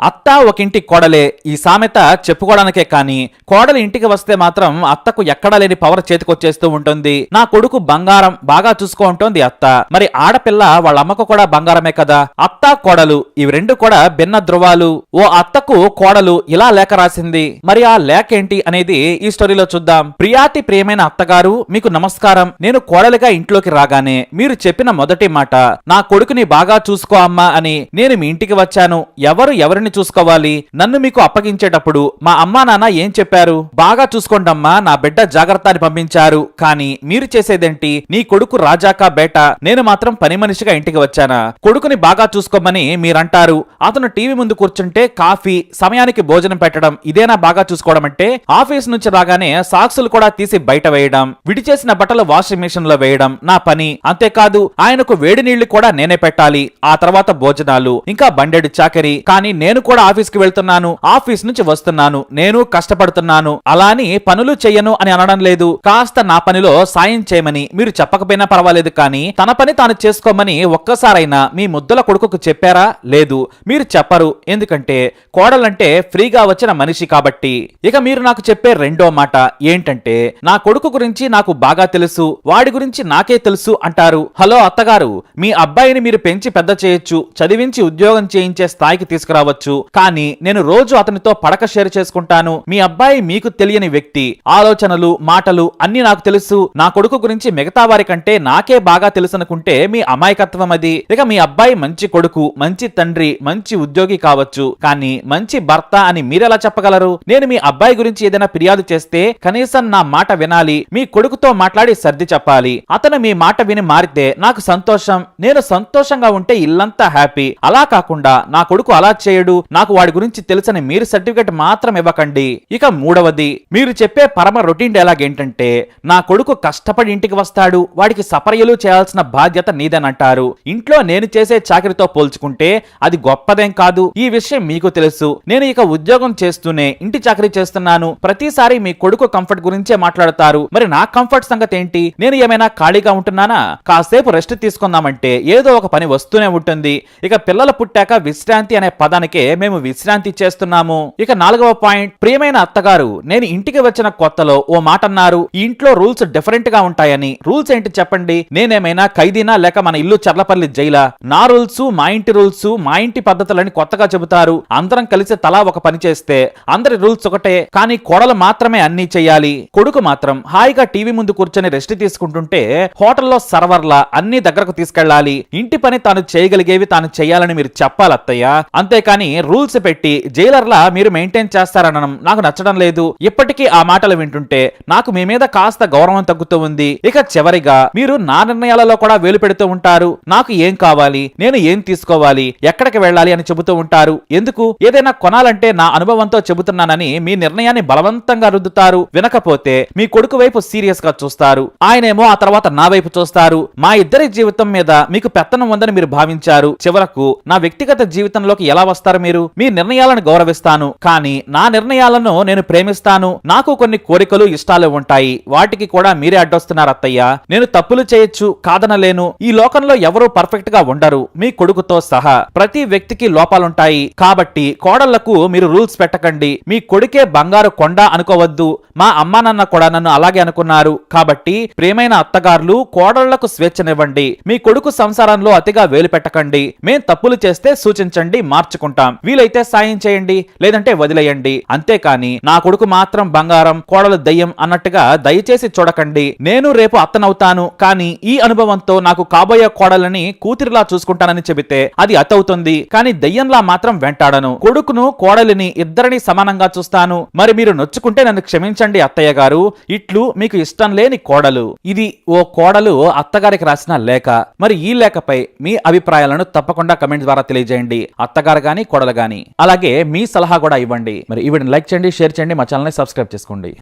అత్త ఒక ఇంటి కోడలే ఈ సామెత చెప్పుకోవడానికే కాని కోడలు ఇంటికి వస్తే మాత్రం అత్తకు ఎక్కడా లేని పవర్ చేతికొచ్చేస్తూ ఉంటుంది. నా కొడుకు బంగారం, బాగా చూసుకో ఉంటుంది అత్త. మరి ఆడపిల్ల వాళ్ళ అమ్మకు కూడా బంగారమే కదా. అత్త కోడలు ఇవి రెండు కూడా భిన్న ధృవాలు. ఓ అత్తకు కోడలు ఇలా లేఖ రాసింది. మరి ఆ లేఖ ఏంటి అనేది ఈ స్టోరీలో చూద్దాం. ప్రియాతి ప్రియమైన అత్తగారు, మీకు నమస్కారం. నేను కోడలిగా ఇంట్లోకి రాగానే మీరు చెప్పిన మొదటి మాట నా కొడుకుని బాగా చూసుకో అమ్మా అని. నేను మీ ఇంటికి వచ్చాను. ఎవరు ఎవరిని చూసుకోవాలి? నన్ను మీకు అప్పగించేటప్పుడు మా అమ్మా నాన్న ఏం చెప్పారు? బాగా చూసుకోండమ్మా, నా బిడ్డ జాగ్రత్త అని పంపించారు. కానీ మీరు చేసేదేంటి? నీ కొడుకు రాజాకా బేట, నేను మాత్రం పని మనిషిగా ఇంటికి వచ్చానా? కొడుకుని బాగా చూసుకోమని మీరంటారు. అతను టీవీ ముందు కూర్చుంటే కాఫీ, సమయానికి భోజనం పెట్టడం, ఇదేనా బాగా చూసుకోవడం అంటే? ఆఫీస్ నుంచి రాగానే సాక్సులు కూడా తీసి బయట వేయడం, విడిచేసిన బట్టలు వాషింగ్ మిషన్ లో వేయడం నా పని. అంతేకాదు ఆయనకు వేడి నీళ్లు కూడా నేనే పెట్టాలి. ఆ తర్వాత భోజనాలు, ఇంకా బండెడు చాకరీ. కానీ నేను కూడా ఆఫీస్ కి వెళ్తున్నాను, ఆఫీస్ నుంచి వస్తున్నాను, నేను కష్టపడుతున్నాను, అలాని పనులు చెయ్యను అని అనడం లేదు. కాస్త నా పనిలో సాయం చేయమని మీరు చెప్పకపోయినా పర్వాలేదు, కానీ తన పని తాను చేసుకోమని ఒక్కసారైనా మీ ముద్దుల కొడుకుకు చెప్పారా? లేదు, మీరు చెప్పరు. ఎందుకంటే కోడలంటే ఫ్రీగా వచ్చిన మనిషి కాబట్టి. ఇక మీరు నాకు చెప్పే రెండో మాట ఏంటంటే నా కొడుకు గురించి నాకు బాగా తెలుసు, వాడి గురించి నాకే తెలుసు అంటారు. హలో అత్తగారు, మీ అబ్బాయిని మీరు పెంచి పెద్ద చేయొచ్చు, చదివించి ఉద్యోగం చేయించే స్థాయికి తీసుకురావచ్చు. కానీ నేను రోజు అతనితో పడక షేర్ చేసుకుంటాను. మీ అబ్బాయి మీకు తెలియని వ్యక్తి. ఆలోచనలు, మాటలు అన్ని నాకు తెలుసు. నా కొడుకు గురించి మిగతా వారి కంటే నాకే బాగా తెలుసు అనుకుంటే మీ అమాయకత్వం అది. ఇక మీ అబ్బాయి మంచి కొడుకు, మంచి తండ్రి, మంచి ఉద్యోగి కావచ్చు, కానీ మంచి భర్త అని మీరెలా చెప్పగలరు? నేను మీ అబ్బాయి గురించి ఏదైనా ఫిర్యాదు చేస్తే కనీసం నా మాట వినాలి. మీ కొడుకుతో మాట్లాడి సర్ది చెప్పాలి. అతను మీ మాట విని మారితే నాకు సంతోషం. నేను సంతోషంగా ఉంటే ఇల్లంతా హ్యాపీ. అలా కాకుండా నా కొడుకు అలా చేయడు, నాకు వాడి గురించి తెలుసని మీరు సర్టిఫికెట్ మాత్రం ఇవ్వకండి. ఇక మూడవది, మీరు చెప్పే పరమ రొటీన్ డైలాగ్ ఏంటంటే నా కొడుకు కష్టపడి ఇంటికి వస్తాడు, వాడికి సపర్యలు చేయాల్సిన బాధ్యత నీదేనంటారు. ఇంట్లో నేను చేసే చాకరితో పోల్చుకుంటే అది గొప్పదేం కాదు. ఈ విషయం మీకు తెలుసు. నేను ఇక ఉద్యోగం చేస్తూనే ఇంటి చాకరీ చేస్తున్నాను. ప్రతిసారి మీ కొడుకు కంఫర్ట్ గురించే మాట్లాడతారు. మరి నా కంఫర్ట్ సంగతి ఏంటి? నేను ఏమైనా ఖాళీగా ఉంటున్నానా? కాసేపు రెస్ట్ తీసుకుందామంటే ఏదో ఒక పని వస్తూనే ఉంటుంది. ఇక పిల్లలు పుట్టాక విశ్రాంతి అనే పదానికే మేము విశ్రాంతి చేస్తున్నాము. ఇక నాలుగవ పాయింట్, ప్రియమైన అత్తగారు, నేను ఇంటికి వచ్చిన కొత్తలో ఓ మాట అన్నారు, ఈ ఇంట్లో రూల్స్ డిఫరెంట్ గా ఉంటాయని. రూల్స్ ఏంటి చెప్పండి? నేనేమైనా ఖైదీనా లేక మన ఇల్లు చర్లపల్లి జైలా? నా రూల్స్, మా ఇంటి రూల్స్, మా ఇంటి పద్ధతులని కొత్తగా చెబుతారు. అందరం కలిసి తలా ఒక పని చేస్తే అందరి రూల్స్ ఒకటే, కానీ కోడలు మాత్రమే అన్ని చెయ్యాలి. కొడుకు మాత్రం హాయిగా టీవీ ముందు కూర్చొని రెస్ట్ తీసుకుంటుంటే హోటల్లో సర్వర్లా అన్ని దగ్గరకు తీసుకెళ్లాలి. ఇంటి పని తాను చేయగలిగేవి తాను చెయ్యాలని మీరు చెప్పాలి అత్తయ్య. అంతేకాని రూల్స్ పెట్టి జైలర్లా మీరు మెయింటైన్ చేస్తారనడం నాకు నచ్చడం లేదు. ఇప్పటికీ ఆ మాటలు వింటుంటే నాకు మీ మీద కాస్త గౌరవం తగ్గుతూ ఉంది. ఇక చివరిగా, మీరు నా నిర్ణయాలలో కూడా వేలు పెడుతూ ఉంటారు. నాకు ఏం కావాలి, నేను ఏం తీసుకోవాలి, ఎక్కడికి వెళ్ళాలి అని చెబుతూ ఉంటారు. ఎందుకు? ఏదైనా కొనాలంటే నా అనుభవంతో చెబుతున్నానని మీ నిర్ణయాన్ని బలవంతంగా రుద్దుతారు. వినకపోతే మీ కొడుకు వైపు సీరియస్ గా చూస్తారు, ఆయనేమో ఆ తర్వాత నా వైపు చూస్తారు. మా ఇద్దరి జీవితం మీద మీకు పెత్తనం ఉందని మీరు భావించారు. చివరకు నా వ్యక్తిగత జీవితంలోకి ఎలా వస్తారు మీరు? మీ నిర్ణయాలను గౌరవిస్తాను, కానీ నా నిర్ణయాలను నేను ప్రేమిస్తాను. నాకు కొన్ని కోరికలు, ఇష్టాలు ఉంటాయి. వాటికి కూడా మీరే అడ్డొస్తున్నారు అత్తయ్య. నేను తప్పులు చేయొచ్చు, కాదనలేను. ఈ లోకంలో ఎవరూ పర్ఫెక్ట్ గా ఉండరు, మీ కొడుకుతో సహా. ప్రతి వ్యక్తికి లోపాలుంటాయి. కాబట్టి కోడళ్లకు మీరు రూల్స్ పెట్టకండి. మీ కొడుకే బంగారు కొండ అనుకోవద్దు. మా అమ్మా నాన్న కూడా నన్ను అలాగే అనుకున్నారు. కాబట్టి ప్రియమైన అత్తగారులు, కోడళ్లకు స్వేచ్ఛనివ్వండి. మీ కొడుకు సంసారంలో అతిగా వేలు పెట్టకండి. మేం తప్పులు చేస్తే సూచించండి, మార్చుకుంటాం. వీలైతే సాయం చేయండి, లేదంటే వదిలేయండి. అంతేకాని నా కొడుకు మాత్రం బంగారం, కోడలు దయ్యం అన్నట్టుగా దయచేసి చూడకండి. నేను రేపు అత్తనవుతాను, కానీ ఈ అనుభవంతో నాకు కాబోయే కోడలని కూతురిలా చూసుకుంటానని చెబితే అది అతవుతుంది. కానీ దయ్యంలా మాత్రం వెంటాడను. కొడుకును, కోడలిని ఇద్దరిని సమానంగా చూస్తాను. మరి మీరు నొచ్చుకుంటే నన్ను క్షమించండి అత్తయ్య గారు. ఇట్లు మీకు ఇష్టం లేని కోడలు. ఇది ఓ కోడలు అత్తగారికి రాసిన లేఖ. మరి ఈ లేఖపై మీ అభిప్రాయాలను తప్పకుండా కమెంట్ ద్వారా తెలియజేయండి. అత్తగారు గాని, కోడలు గాని. అలాగే మీ సలహా కూడా ఇవ్వండి. మరి ఈ వీడియోని లైక్ చేయండి, షేర్ చేయండి, మా ఛానల్ ని సబ్స్క్రైబ్ చేసుకోండి.